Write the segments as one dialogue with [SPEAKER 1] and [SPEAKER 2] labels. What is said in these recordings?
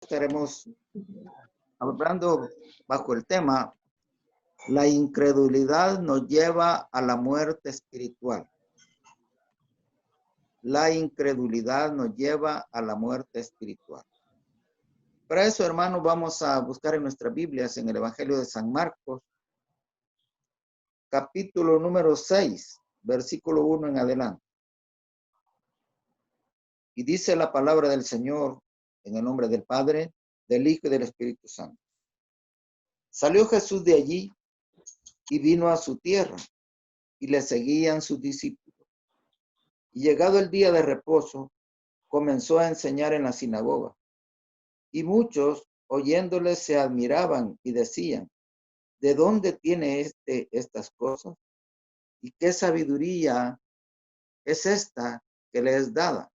[SPEAKER 1] Estaremos hablando bajo el tema la incredulidad nos lleva a la muerte espiritual. La incredulidad nos lleva a la muerte espiritual. Para eso, hermanos, vamos a buscar en nuestras Biblias en el Evangelio de San Marcos, capítulo número 6, versículo 1 en adelante. Y dice la palabra del Señor en el nombre del Padre, del Hijo y del Espíritu Santo. Salió Jesús de allí y vino a su tierra, y le seguían sus discípulos. Y llegado el día de reposo, comenzó a enseñar en la sinagoga. Y muchos, oyéndole, se admiraban y decían, ¿de dónde tiene estas cosas? ¿Y qué sabiduría es esta que le es dada?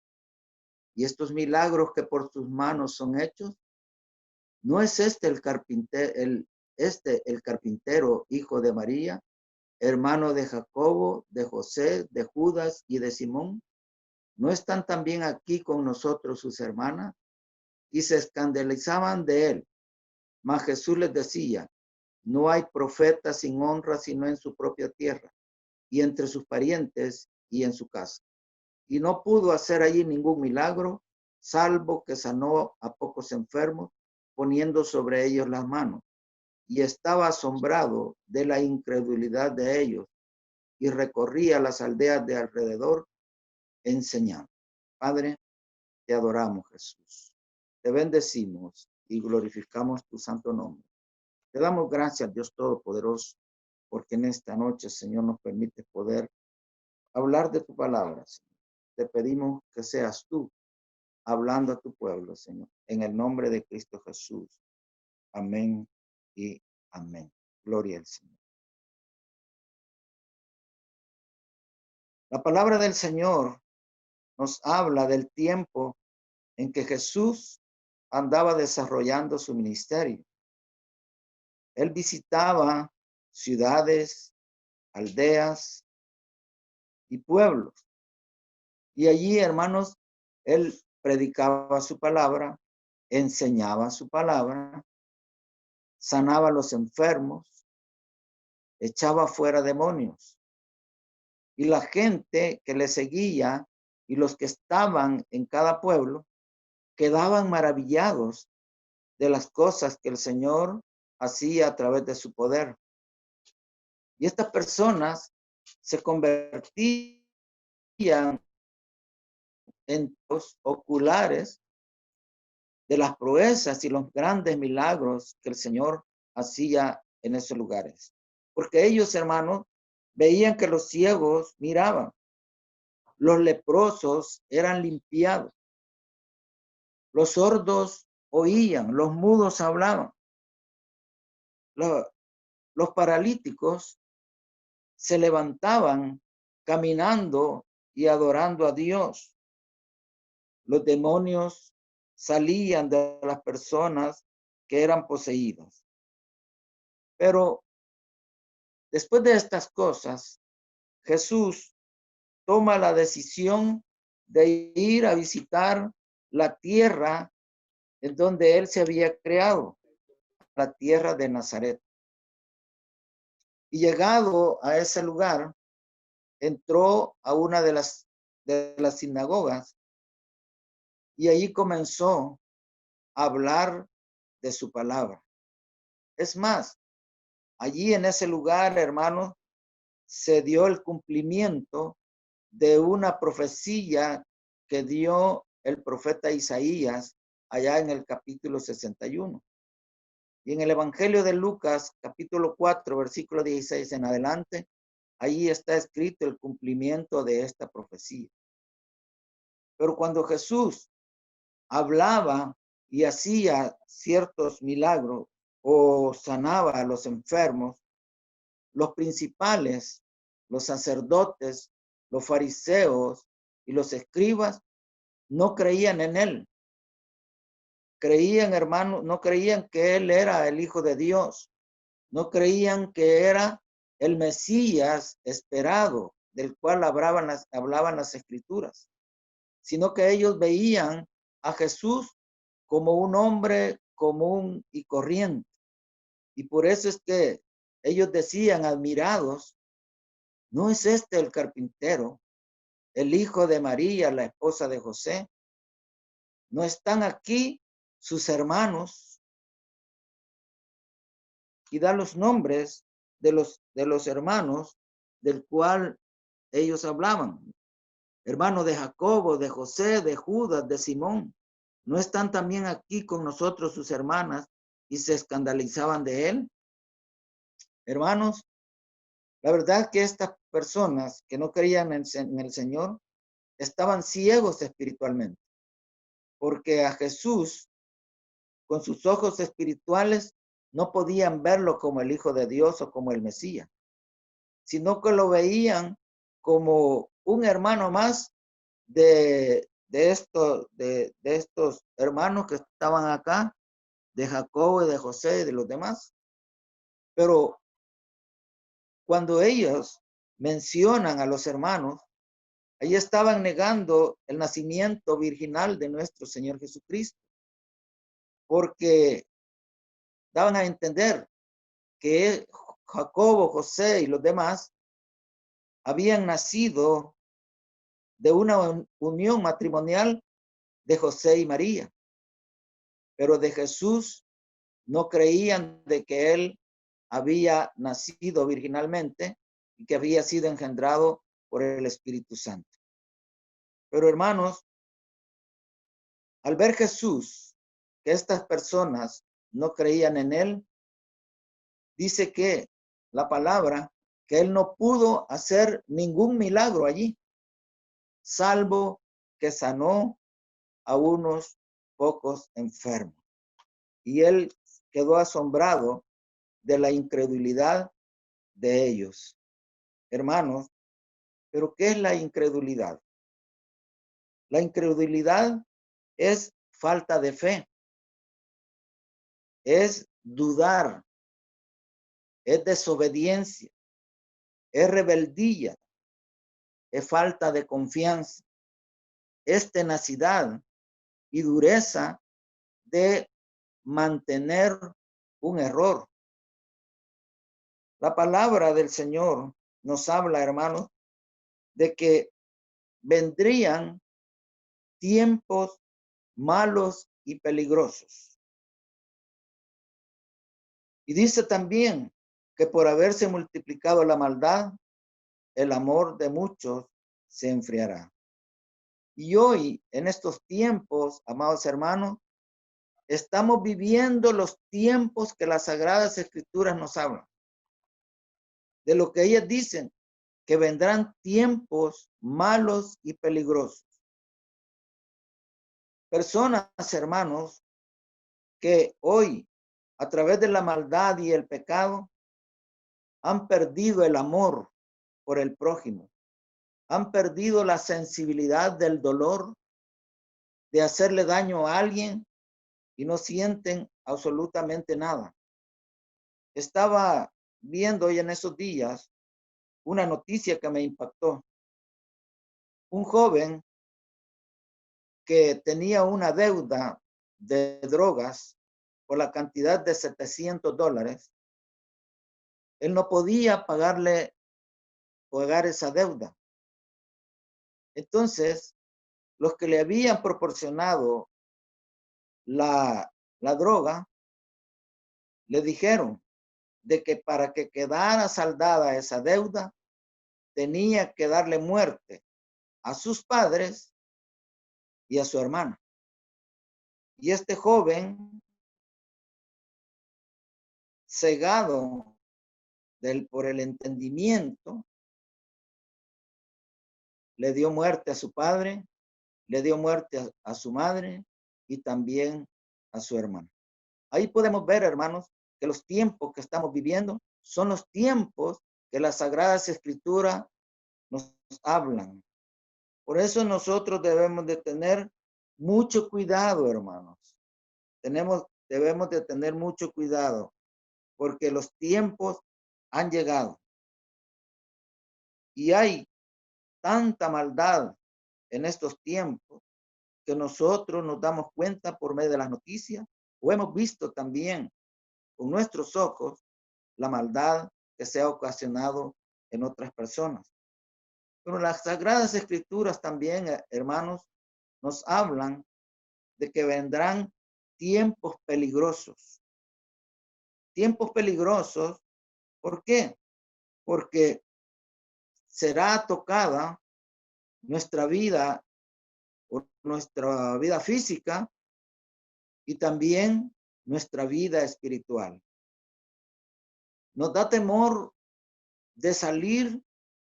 [SPEAKER 1] ¿Y estos milagros que por sus manos son hechos? ¿No es el carpintero, hijo de María, hermano de Jacobo, de José, de Judas y de Simón? ¿No están también aquí con nosotros sus hermanas? Y se escandalizaban de él. Mas Jesús les decía, no hay profeta sin honra sino en su propia tierra, y entre sus parientes y en su casa. Y no pudo hacer allí ningún milagro, salvo que sanó a pocos enfermos, poniendo sobre ellos las manos. Y estaba asombrado de la incredulidad de ellos, y recorría las aldeas de alrededor enseñando. Padre, te adoramos, Jesús. Te bendecimos y glorificamos tu santo nombre. Te damos gracias, Dios Todopoderoso, porque en esta noche, Señor, nos permite poder hablar de tu palabra, Señor. Te pedimos que seas tú hablando a tu pueblo, Señor, en el nombre de Cristo Jesús. Amén y amén. Gloria al Señor. La palabra del Señor nos habla del tiempo en que Jesús andaba desarrollando su ministerio. Él visitaba ciudades, aldeas y pueblos. Y allí, hermanos, él predicaba su palabra, enseñaba su palabra, sanaba a los enfermos, echaba fuera demonios. Y la gente que le seguía y los que estaban en cada pueblo quedaban maravillados de las cosas que el Señor hacía a través de su poder. Y estas personas se convertían en los oculares de las proezas y los grandes milagros que el Señor hacía en esos lugares. Porque ellos, hermanos, veían que los ciegos miraban, los leprosos eran limpiados, los sordos oían, los mudos hablaban, los paralíticos se levantaban caminando y adorando a Dios. Los demonios salían de las personas que eran poseídas. Pero después de estas cosas, Jesús toma la decisión de ir a visitar la tierra en donde él se había creado, la tierra de Nazaret. Y llegado a ese lugar, entró a una de las sinagogas y allí comenzó a hablar de su palabra. Es más, allí en ese lugar, hermanos, se dio el cumplimiento de una profecía que dio el profeta Isaías allá en el capítulo 61. Y en el Evangelio de Lucas, capítulo 4, versículo 16 en adelante, ahí está escrito el cumplimiento de esta profecía. Pero cuando Jesús hablaba y hacía ciertos milagros o sanaba a los enfermos, los principales, los sacerdotes, los fariseos y los escribas no creían en él. Creían, hermanos, no creían que él era el Hijo de Dios. No creían que era el Mesías esperado, del cual hablaban las Escrituras, sino que ellos veían a Jesús como un hombre común y corriente. Y por eso es que ellos decían admirados, ¿no es este el carpintero, el hijo de María, la esposa de José? ¿No están aquí sus hermanos? Y da los nombres de los hermanos del cual ellos hablaban. Hermano de Jacobo, de José, de Judas, de Simón. ¿No están también aquí con nosotros sus hermanas y se escandalizaban de él? Hermanos, la verdad que estas personas que no creían en el Señor estaban ciegos espiritualmente, porque a Jesús con sus ojos espirituales no podían verlo como el Hijo de Dios o como el Mesías, sino que lo veían como un hermano más de estos hermanos que estaban acá, de Jacobo y de José y de los demás. Pero cuando ellos mencionan a los hermanos, ahí estaban negando el nacimiento virginal de nuestro Señor Jesucristo, porque daban a entender que Jacobo, José y los demás habían nacido de una unión matrimonial de José y María, pero de Jesús no creían de que él había nacido virginalmente y que había sido engendrado por el Espíritu Santo. Pero hermanos, al ver Jesús que estas personas no creían en él, dice que la palabra que él no pudo hacer ningún milagro allí, salvo que sanó a unos pocos enfermos. Y él quedó asombrado de la incredulidad de ellos. Hermanos, ¿pero qué es la incredulidad? La incredulidad es falta de fe, es dudar, es desobediencia, es rebeldía, es falta de confianza, es tenacidad y dureza de mantener un error. La palabra del Señor nos habla, hermanos, de que vendrían tiempos malos y peligrosos. Y dice también que por haberse multiplicado la maldad, el amor de muchos se enfriará. Y hoy, en estos tiempos, amados hermanos, estamos viviendo los tiempos que las Sagradas Escrituras nos hablan. De lo que ellas dicen, que vendrán tiempos malos y peligrosos. Personas, hermanos, que hoy, a través de la maldad y el pecado, han perdido el amor por el prójimo, han perdido la sensibilidad del dolor, de hacerle daño a alguien y no sienten absolutamente nada. Estaba viendo hoy en esos días una noticia que me impactó. Un joven que tenía una deuda de drogas por la cantidad de $700, él no podía pagar esa deuda. Entonces, los que le habían proporcionado la droga, le dijeron de que para que quedara saldada esa deuda, tenía que darle muerte a sus padres y a su hermana. Y este joven, cegado por el entendimiento, le dio muerte a su padre, le dio muerte a su madre y también a su hermana. Ahí podemos ver, hermanos, que los tiempos que estamos viviendo son los tiempos que las Sagradas Escrituras nos hablan. Por eso nosotros debemos de tener mucho cuidado, hermanos. Debemos de tener mucho cuidado porque los tiempos han llegado y hay tanta maldad en estos tiempos que nosotros nos damos cuenta por medio de las noticias o hemos visto también con nuestros ojos la maldad que se ha ocasionado en otras personas. Pero las Sagradas Escrituras también, hermanos, nos hablan de que vendrán tiempos peligrosos. Tiempos peligrosos, ¿por qué? Porque será tocada nuestra vida o nuestra vida física y también nuestra vida espiritual. Nos da temor de salir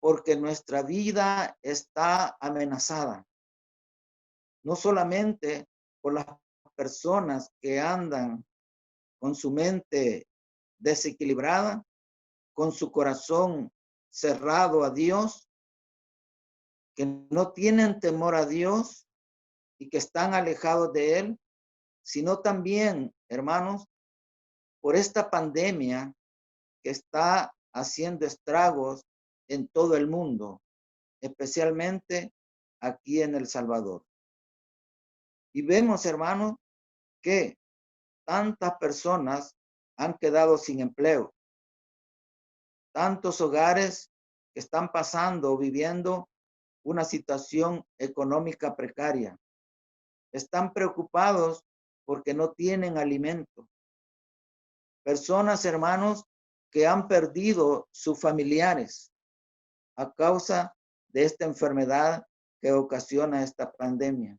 [SPEAKER 1] porque nuestra vida está amenazada. No solamente por las personas que andan con su mente desequilibrada, con su corazón cerrado a Dios, que no tienen temor a Dios y que están alejados de Él, sino también, hermanos, por esta pandemia que está haciendo estragos en todo el mundo, especialmente aquí en El Salvador. Y vemos, hermanos, que tantas personas han quedado sin empleo, tantos hogares que están pasando o viviendo una situación económica precaria. Están preocupados porque no tienen alimento. Personas, hermanos, que han perdido sus familiares a causa de esta enfermedad que ocasiona esta pandemia.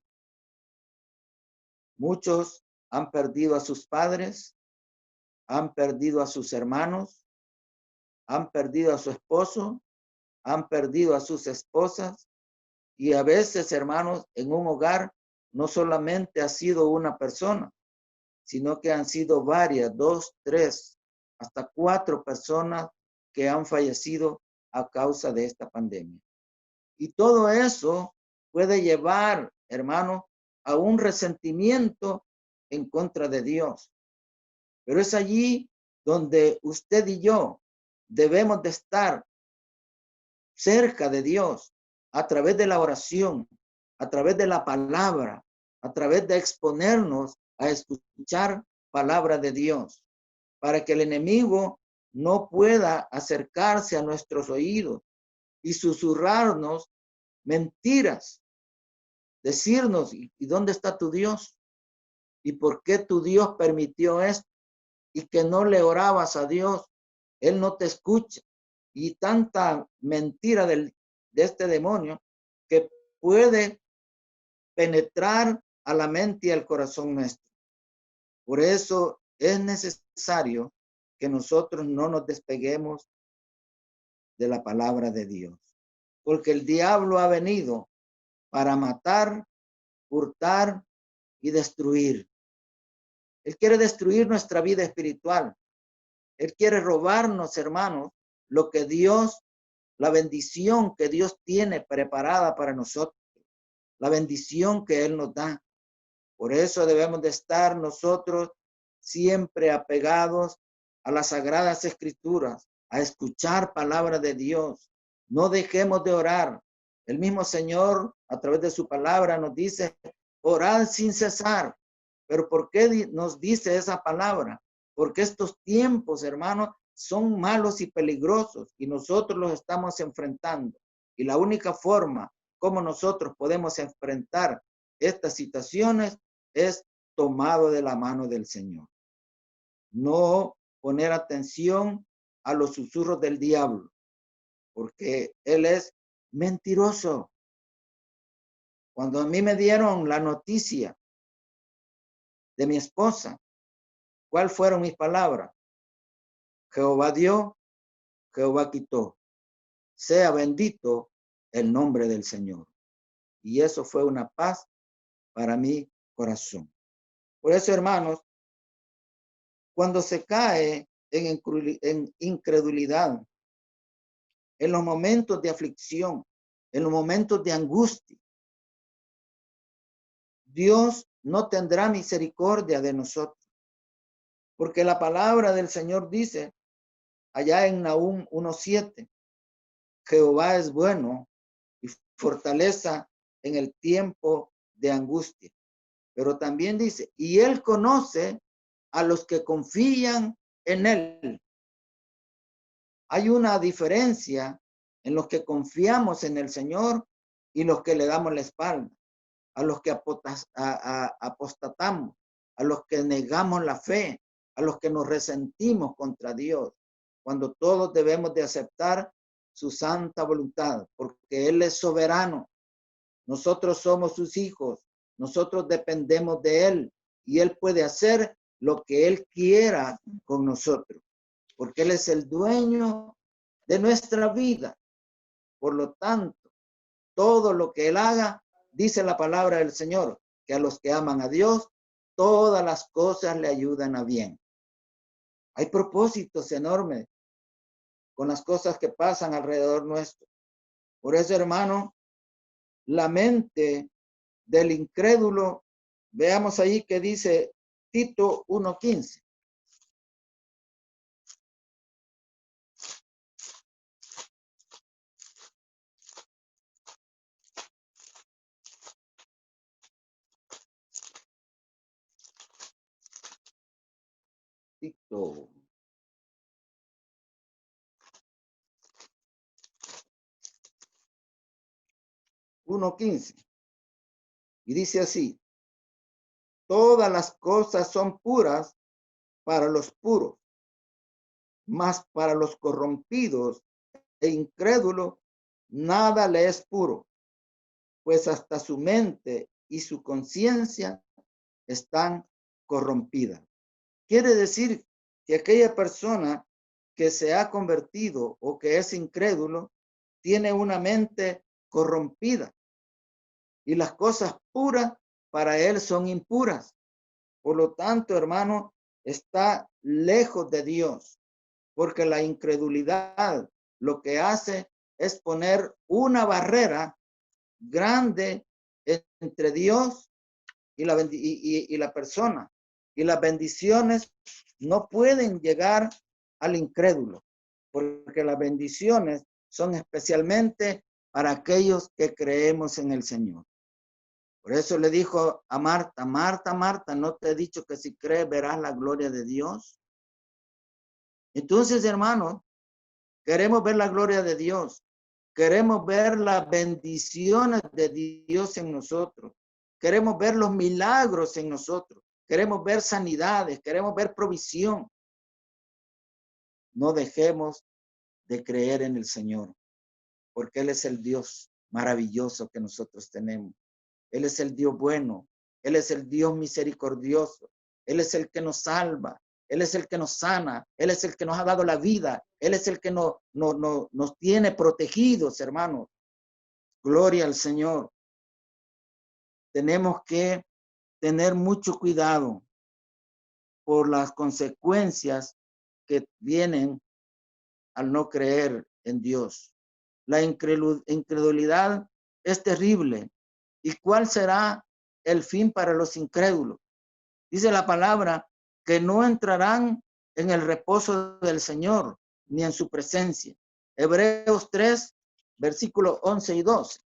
[SPEAKER 1] Muchos han perdido a sus padres, han perdido a sus hermanos, han perdido a su esposo, han perdido a sus esposas y a veces, hermanos, en un hogar no solamente ha sido una persona, sino que han sido varias, 2, 3, hasta 4 personas que han fallecido a causa de esta pandemia. Y todo eso puede llevar, hermano, a un resentimiento en contra de Dios. Pero es allí donde usted y yo debemos de estar cerca de Dios a través de la oración, a través de la palabra, a través de exponernos a escuchar palabra de Dios, para que el enemigo no pueda acercarse a nuestros oídos y susurrarnos mentiras, decirnos, ¿y dónde está tu Dios? ¿Y por qué tu Dios permitió esto? Y que no le orabas a Dios, Él no te escucha. Y tanta mentira de este demonio que puede penetrar a la mente y al corazón nuestro. Por eso es necesario que nosotros no nos despeguemos de la palabra de Dios, porque el diablo ha venido para matar, hurtar y destruir. Él quiere destruir nuestra vida espiritual. Él quiere robarnos, hermanos, lo que Dios, la bendición que Dios tiene preparada para nosotros, la bendición que Él nos da. Por eso debemos de estar nosotros siempre apegados a las Sagradas Escrituras, a escuchar palabra de Dios. No dejemos de orar. El mismo Señor, a través de su palabra, nos dice, orad sin cesar. Pero ¿por qué nos dice esa palabra? Porque estos tiempos, hermanos, son malos y peligrosos y nosotros los estamos enfrentando. Y la única forma como nosotros podemos enfrentar estas situaciones es tomado de la mano del Señor. No poner atención a los susurros del diablo, porque él es mentiroso. Cuando a mí me dieron la noticia de mi esposa, ¿cuáles fueron mis palabras? Jehová dio, Jehová quitó. Sea bendito el nombre del Señor. Y eso fue una paz para mi corazón. Por eso, hermanos, cuando se cae en incredulidad, en los momentos de aflicción, en los momentos de angustia, Dios no tendrá misericordia de nosotros. Porque la palabra del Señor dice, allá en Nahum 1:7, Jehová es bueno y fortaleza en el tiempo de angustia. Pero también dice, y Él conoce a los que confían en Él. Hay una diferencia en los que confiamos en el Señor y los que le damos la espalda, a los que apostatamos, a los que negamos la fe, a los que nos resentimos contra Dios, cuando todos debemos de aceptar su santa voluntad, porque Él es soberano. Nosotros somos sus hijos, nosotros dependemos de Él y Él puede hacer lo que Él quiera con nosotros, porque Él es el dueño de nuestra vida. Por lo tanto, todo lo que Él haga, dice la palabra del Señor, que a los que aman a Dios, todas las cosas le ayudan a bien. Hay propósitos enormes con las cosas que pasan alrededor nuestro. Por eso, hermano, la mente del incrédulo, veamos ahí que dice Tito 1:15. Tito 1:15. Y dice así: todas las cosas son puras para los puros, mas para los corrompidos e incrédulos nada le es puro, pues hasta su mente y su conciencia están corrompidas. Quiere decir que aquella persona que se ha convertido o que es incrédulo tiene una mente corrompida y las cosas puras para él son impuras. Por lo tanto, hermano, está lejos de Dios, porque la incredulidad lo que hace es poner una barrera grande entre Dios y la persona. Y las bendiciones no pueden llegar al incrédulo, porque las bendiciones son especialmente para aquellos que creemos en el Señor. Por eso le dijo a Marta, Marta, Marta, ¿no te he dicho que si crees verás la gloria de Dios? Entonces, hermanos, queremos ver la gloria de Dios. Queremos ver las bendiciones de Dios en nosotros. Queremos ver los milagros en nosotros. Queremos ver sanidades. Queremos ver provisión. No dejemos de creer en el Señor, porque Él es el Dios maravilloso que nosotros tenemos. Él es el Dios bueno. Él es el Dios misericordioso. Él es el que nos salva. Él es el que nos sana. Él es el que nos ha dado la vida. Él es el que nos tiene protegidos, hermanos. Gloria al Señor. Tenemos que tener mucho cuidado por las consecuencias que vienen al no creer en Dios. La incredulidad es terrible. ¿Y cuál será el fin para los incrédulos? Dice la palabra que no entrarán en el reposo del Señor ni en su presencia. Hebreos 3, versículos 11 y 12.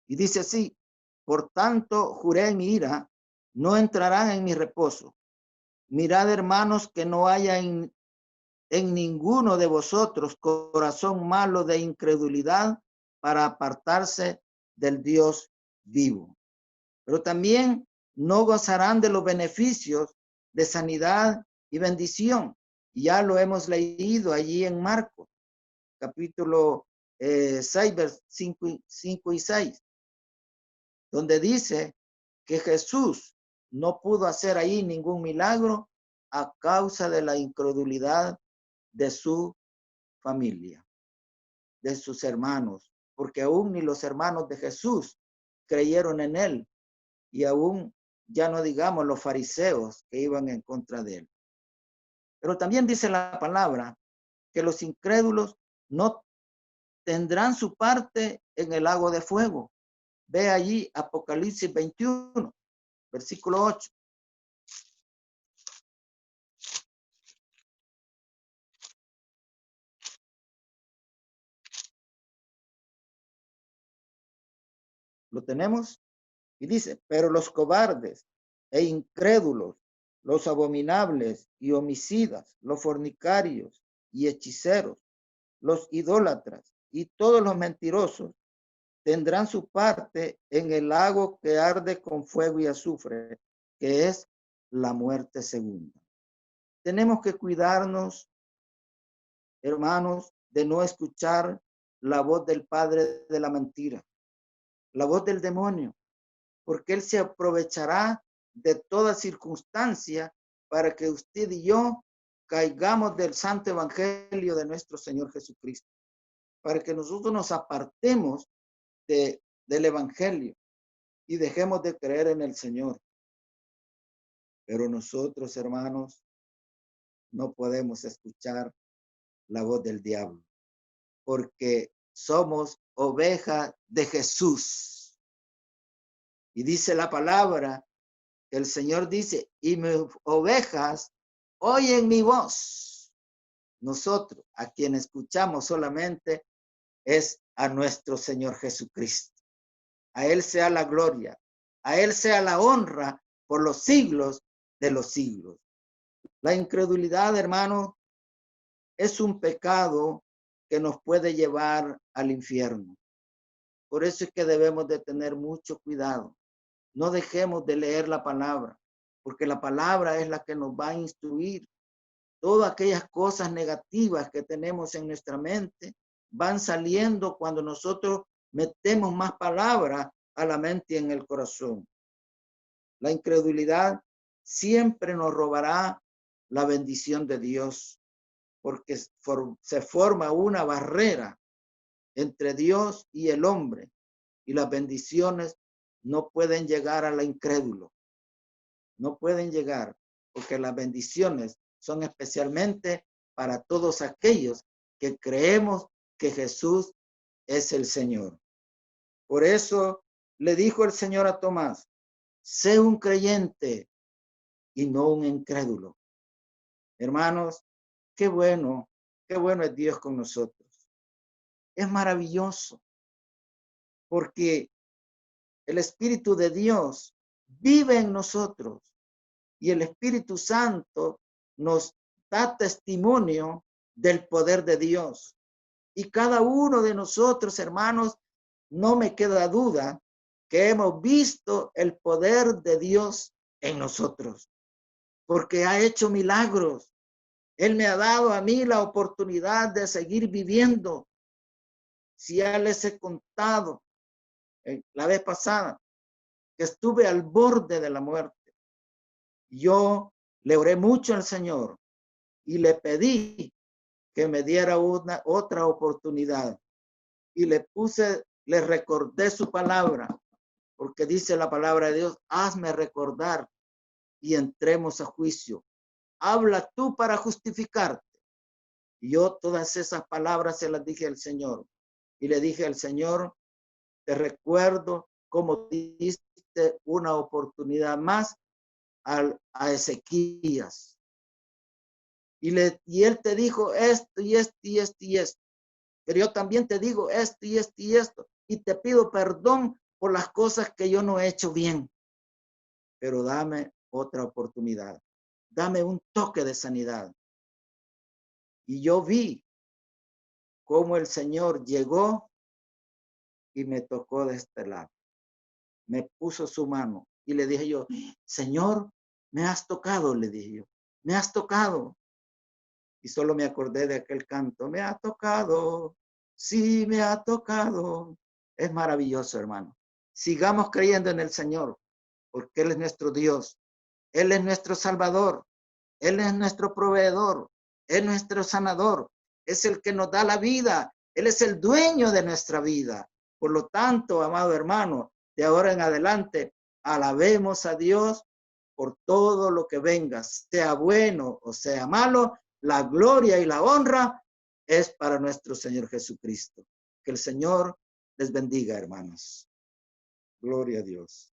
[SPEAKER 1] Y dice así: por tanto, juré en mi ira, no entrarán en mi reposo. Mirad, hermanos, que no haya en ninguno de vosotros corazón malo de incredulidad para apartarse del Dios vivo. Pero también no gozarán de los beneficios de sanidad y bendición. Ya lo hemos leído allí en Marcos, capítulo 6, versículos 5 y 6, donde dice que Jesús no pudo hacer ahí ningún milagro a causa de la incredulidad de su familia, de sus hermanos, porque aún ni los hermanos de Jesús creyeron en él, y aún ya no digamos los fariseos que iban en contra de él. Pero también dice la palabra que los incrédulos no tendrán su parte en el lago de fuego. Ve allí Apocalipsis 21, versículo 8. ¿Lo tenemos? Y dice, pero los cobardes e incrédulos, los abominables y homicidas, los fornicarios y hechiceros, los idólatras y todos los mentirosos tendrán su parte en el lago que arde con fuego y azufre, que es la muerte segunda. Tenemos que cuidarnos, hermanos, de no escuchar la voz del padre de la mentira, la voz del demonio, porque él se aprovechará de toda circunstancia para que usted y yo caigamos del santo evangelio de nuestro Señor Jesucristo, para que nosotros nos apartemos del evangelio y dejemos de creer en el Señor. Pero nosotros, hermanos, no podemos escuchar la voz del diablo, porque somos ovejas de Jesús. Y dice la palabra, que el Señor dice, y mis ovejas oyen mi voz. Nosotros, a quien escuchamos solamente, es a nuestro Señor Jesucristo. A Él sea la gloria, a Él sea la honra por los siglos de los siglos. La incredulidad, hermano, es un pecado que nos puede llevar al infierno. Por eso es que debemos de tener mucho cuidado. No dejemos de leer la palabra, porque la palabra es la que nos va a instruir. Todas aquellas cosas negativas que tenemos en nuestra mente van saliendo cuando nosotros metemos más palabra a la mente y en el corazón. La incredulidad siempre nos robará la bendición de Dios, porque se forma una barrera entre Dios y el hombre, y las bendiciones no pueden llegar al incrédulo. No pueden llegar, porque las bendiciones son especialmente para todos aquellos que creemos que Jesús es el Señor. Por eso le dijo el Señor a Tomás, sé un creyente y no un incrédulo. Hermanos, qué bueno es Dios con nosotros. Es maravilloso, porque el Espíritu de Dios vive en nosotros y el Espíritu Santo nos da testimonio del poder de Dios. Y cada uno de nosotros, hermanos, no me queda duda que hemos visto el poder de Dios en nosotros, porque ha hecho milagros. Él me ha dado a mí la oportunidad de seguir viviendo. Si ya les he contado la vez pasada que estuve al borde de la muerte, yo le oré mucho al Señor y le pedí que me diera otra oportunidad. Y le recordé su palabra, porque dice la palabra de Dios, hazme recordar y entremos a juicio. Habla tú para justificarte. Y yo todas esas palabras se las dije al Señor. Y le dije al Señor, te recuerdo cómo diste una oportunidad más a Ezequías. Y él te dijo esto y esto y esto y esto. Pero yo también te digo esto y esto y esto. Y te pido perdón por las cosas que yo no he hecho bien. Pero dame otra oportunidad. Dame un toque de sanidad. Y yo vi cómo el Señor llegó y me tocó de este lado. Me puso su mano y le dije yo, Señor, me has tocado, le dije yo. Me has tocado. Y solo me acordé de aquel canto, me ha tocado, sí me ha tocado. Es maravilloso, hermano. Sigamos creyendo en el Señor, porque Él es nuestro Dios, Él es nuestro Salvador, Él es nuestro proveedor, es nuestro sanador, es el que nos da la vida, Él es el dueño de nuestra vida. Por lo tanto, amado hermano, de ahora en adelante, alabemos a Dios por todo lo que venga, sea bueno o sea malo. La gloria y la honra es para nuestro Señor Jesucristo. Que el Señor les bendiga, hermanos. Gloria a Dios.